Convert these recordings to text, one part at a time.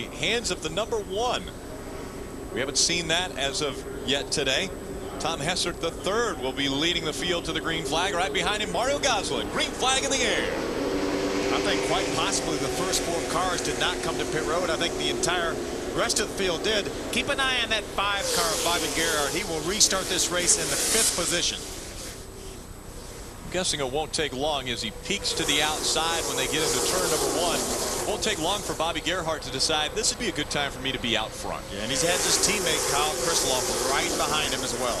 hands of the number 1. We haven't seen that as of yet today. Tom Hessert III will be leading the field to the green flag. Right behind him, Mario Gosselin. Green flag in the air. I think quite possibly the first 4 cars did not come to pit road. I think the entire rest of the field did. Keep an eye on that 5 car of Bobby Gerhart. He will restart this race in the 5th position. I'm guessing it won't take long as he peeks to the outside when they get into turn number 1. It won't take long for Bobby Gerhart to decide this would be a good time for me to be out front. Yeah, and he's had his teammate Kyle Krisiloff right behind him as well.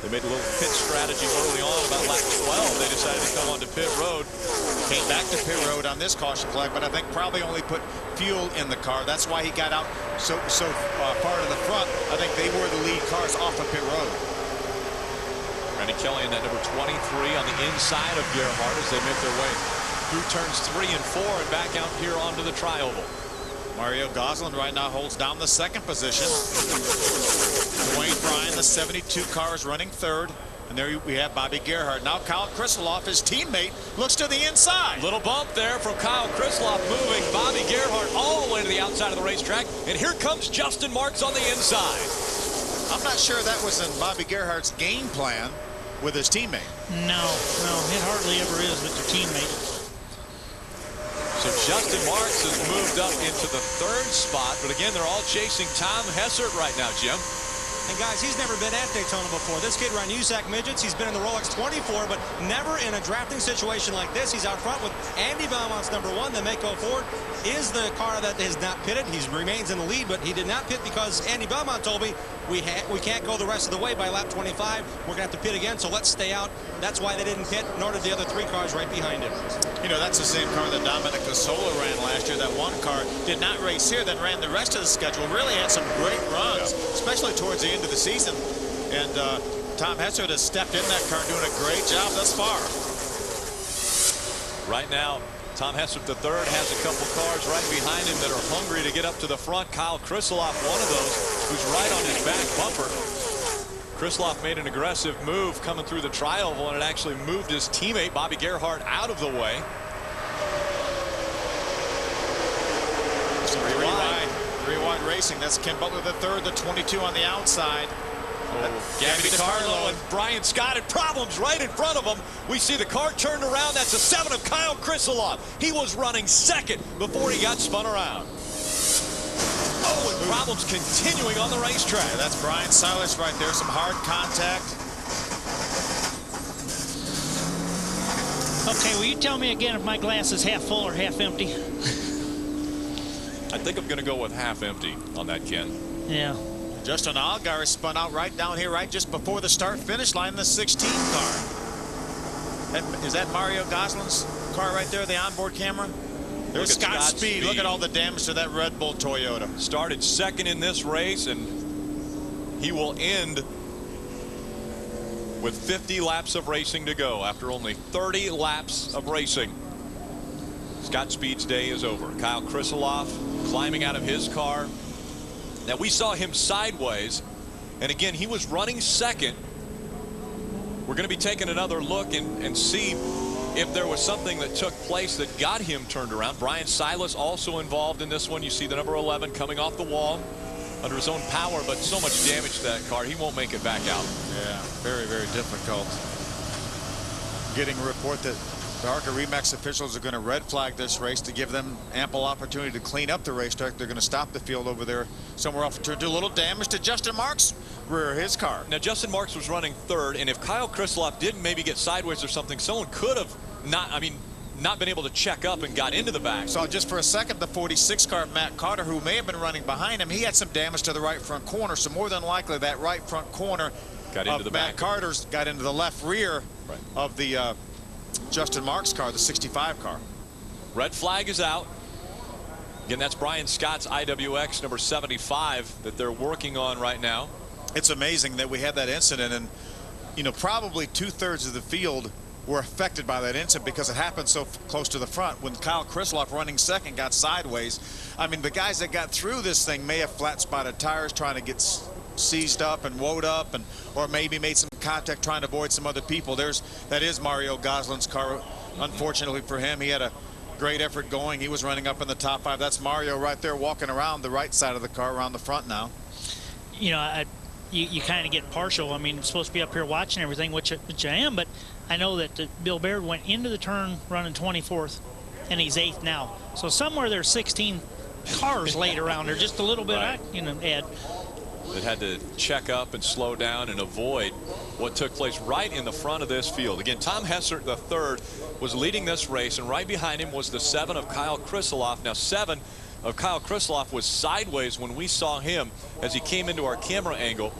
They made a little pit strategy early on about lap 12. They decided to come onto pit road. Came back to pit road on this caution flag, but I think probably only put fuel in the car. That's why he got out so far to the front. I think they were the lead cars off of pit road. Randy Kelly in that number 23 on the inside of Gerhart as they make their way through turns 3 and 4 and back out here onto the tri-oval. Mario Gosselin right now holds down the 2nd position. Dwayne Bryan, the 72 car, is running 3rd. And there we have Bobby Gerhart. Now Kyle Krisiloff, his teammate, looks to the inside. Little bump there from Kyle Krisiloff, moving Bobby Gerhart all the way to the outside of the racetrack. And here comes Justin Marks on the inside. I'm not sure that was in Bobby Gerhart's game plan with his teammate. No, it hardly ever is with your teammate. So Justin Marks has moved up into the 3rd spot, but again, they're all chasing Tom Hessert right now, Jim. And guys, he's never been at Daytona before. This kid ran USAC midgets. He's been in the Rolex 24, but never in a drafting situation like this. He's out front with Andy Belmont's number 1. The Mako Ford is the car that is not pitted. He remains in the lead, but he did not pit because Andy Belmont told me we can't go the rest of the way by lap 25. We're going to have to pit again, so let's stay out. That's why they didn't pit, nor did the other 3 cars right behind him. You know, that's the same car that Dominic Casola ran last year. That 1 car did not race here, then ran the rest of the schedule. Really had some great runs, especially towards the end of the season. And Tom Hessert has stepped in that car, doing a great job thus far. Right now, Tom Hessert III has a couple cars right behind him that are hungry to get up to the front. Kyle Krisiloff, one of those, who's right on his back bumper. Krisiloff made an aggressive move coming through the tri-oval, and it actually moved his teammate Bobby Gerhart out of the way. Three wide racing. That's Ken Butler III, the 22 on the outside. Gabby DiCarlo and Brian Scott had problems right in front of them. We see the car turned around. That's a 7 of Kyle Krisiloff. He was running 2nd before he got spun around. Oh, and problems continuing on the racetrack. Yeah, that's Brian Silas right there. Some hard contact. Okay, will you tell me again if my glass is half full or half empty? I think I'm going to go with half empty on that, Ken. Yeah. Justin Allgaier spun out right down here, right just before the start-finish line in the 16 car. Is that Mario Gosselin's car right there, the onboard camera? There's Scott Speed. Look at all the damage to that Red Bull Toyota. Started 2nd in this race, and he will end with 50 laps of racing to go after only 30 laps of racing. Scott Speed's day is over. Kyle Krisiloff climbing out of his car. Now, we saw him sideways, and again, he was running 2nd. We're going to be taking another look and see if there was something that took place that got him turned around. Brian Silas also involved in this one. You see the number 11 coming off the wall under his own power, but so much damage to that car, he won't make it back out. Yeah, very, very difficult. Getting a report that the ARCA Remax officials are going to red flag this race to give them ample opportunity to clean up the racetrack. They're going to stop the field over there somewhere off to do a little damage to Justin Marks' rear of his car. Now, Justin Marks was running 3rd, and if Kyle Krisiloff didn't maybe get sideways or something, someone could have not been able to check up and got into the back. So just for a second, the 46 car of Matt Carter, who may have been running behind him, he had some damage to the right front corner. So more than likely that right front corner got into the Matt back. Carter's got into the left rear of the Justin Marks' car, the 65 car. Red flag is out. Again, that's Brian Scott's IWX number 75 that they're working on right now. It's amazing that we had that incident, and you know, probably 2/3 of the field were affected by that incident because it happened so close to the front. When Kyle Krisiloff running 2nd got sideways, I mean, the guys that got through this thing may have flat spotted tires trying to get seized up and woed up, and or maybe made some contact trying to avoid some other people. That is Mario Gosselin's car. Unfortunately for him, he had a great effort going. He was running up in the top 5. That's Mario right there walking around the right side of the car, around the front now. You know, you kind of get partial. I mean, I'm supposed to be up here watching everything, which I am, but I know that Bill Baird went into the turn running 24th, and he's 8th now. So somewhere there's 16 cars laid around there, just a little bit, right. You know, Ed. That had to check up and slow down and avoid what took place right in the front of this field. Again, Tom Hessert, the third, was leading this race, and right behind him was the 7 of Kyle Krisaloff. Now, 7 of Kyle Krisaloff was sideways when we saw him as he came into our camera angle.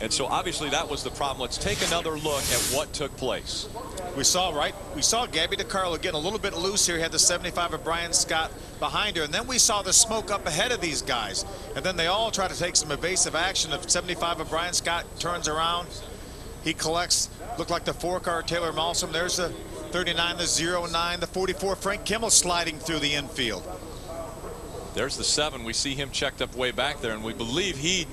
And so obviously that was the problem. Let's take another look at what took place. We saw Gabby DiCarlo getting a little bit loose here. He had the 75 of Brian Scott behind her, and then we saw the smoke up ahead of these guys, and then they all try to take some evasive action. Of 75 of Brian Scott turns around, he collects, looked like the 4-car Taylor Malsom. There's the 39, the 09, the 44 Frank Kimmel sliding through the infield. There's the 7. We see him checked up way back there, and we believe he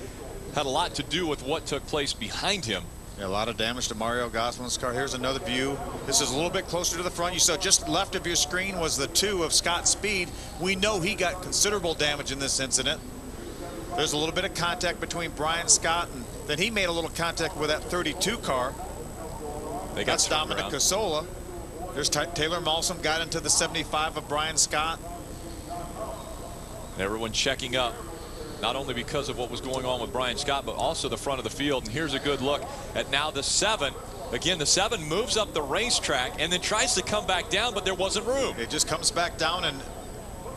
had a lot to do with what took place behind him. Yeah, a lot of damage to Mario Gosselin's car. Here's another view. This is a little bit closer to the front. You saw just left of your screen was the 2 of Scott Speed. We know he got considerable damage in this incident. There's a little bit of contact between Brian Scott, and then he made a little contact with that 32 car. That's Dominic Casola. There's Taylor Malsom, got into the 75 of Brian Scott. Everyone checking up, not only because of what was going on with Brian Scott, but also the front of the field. And here's a good look at now the 7. Again, the 7 moves up the racetrack and then tries to come back down, but there wasn't room. It just comes back down, and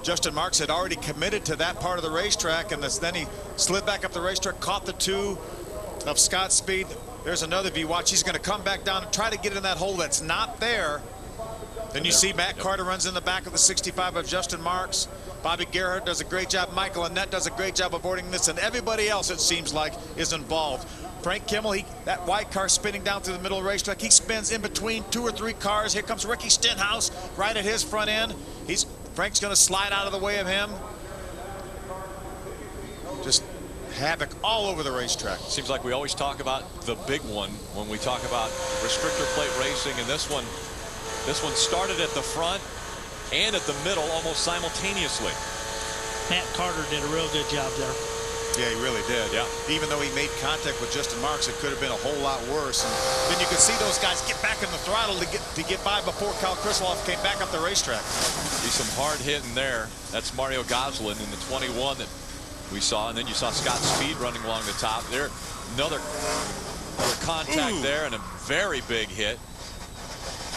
Justin Marks had already committed to that part of the racetrack, and then he slid back up the racetrack, caught the 2 of Scott Speed. There's another view. Watch, he's going to come back down and try to get in that hole that's not there. Then you see Matt Carter runs in the back of the 65 of Justin Marks. Bobby Gerhardt does a great job. Michael Annette does a great job avoiding this, and everybody else, it seems like, is involved. Frank Kimmel, that white car spinning down through the middle of the racetrack. He spins in between 2 or 3 cars. Here comes Ricky Stenhouse right at his front end. Frank's going to slide out of the way of him. Just havoc all over the racetrack. Seems like we always talk about the big one when we talk about restrictor plate racing, and this one started at the front and at the middle almost simultaneously. Matt Carter did a real good job there. Yeah, he really did. Yeah. Even though he made contact with Justin Marks, it could have been a whole lot worse. And then you could see those guys get back in the throttle to get by before Kyle Krisaloff came back up the racetrack. See some hard hitting there. That's Mario Goslin in the 21 that we saw, and then you saw Scott Speed running along the top there. Another contact there, and a very big hit.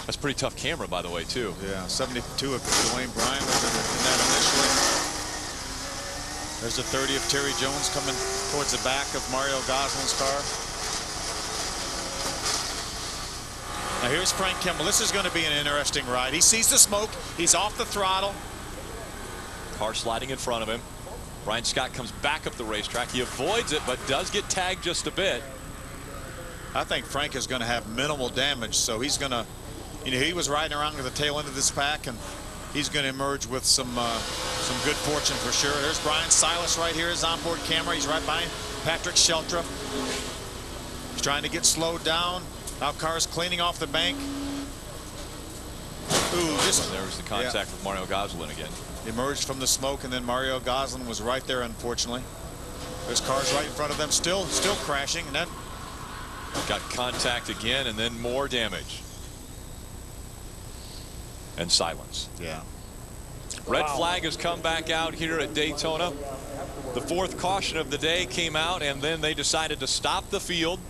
That's pretty tough camera, by the way, too. Yeah, 72 of Dwayne Bryan was in that initially. There's the 30 of Terry Jones coming towards the back of Mario Goslin's car. Now here's Frank Kimmel. This is going to be an interesting ride. He sees the smoke. He's off the throttle. Car sliding in front of him. Brian Scott comes back up the racetrack. He avoids it, but does get tagged just a bit. I think Frank is going to have minimal damage, so he's going to, he was riding around to the tail end of this pack, and he's going to emerge with some good fortune for sure. There's Brian Silas right here, his onboard camera. He's right behind Patrick Sheltra. He's trying to get slowed down. Now car's cleaning off the bank. Ooh, there was the contact with Mario Goslin again. Emerged from the smoke, and then Mario Goslin was right there, unfortunately. There's cars right in front of them, still crashing, and then got contact again, and then more damage. And silence. Yeah. Red flag has come back out here at Daytona. The 4th caution of the day came out, and then they decided to stop the field.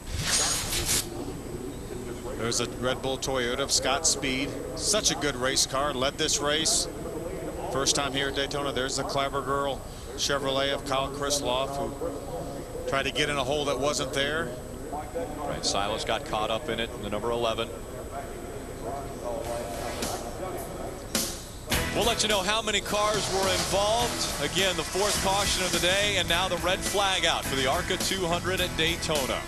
There's a Red Bull Toyota of Scott Speed. Such a good race car. Led this race. First time here at Daytona. There's the Clever Girl Chevrolet of Kyle Krisaloff, who tried to get in a hole that wasn't there. Right, Silas got caught up in it, the number 11. We'll let you know how many cars were involved. Again, the 4th caution of the day, and now the red flag out for the ARCA 200 at Daytona.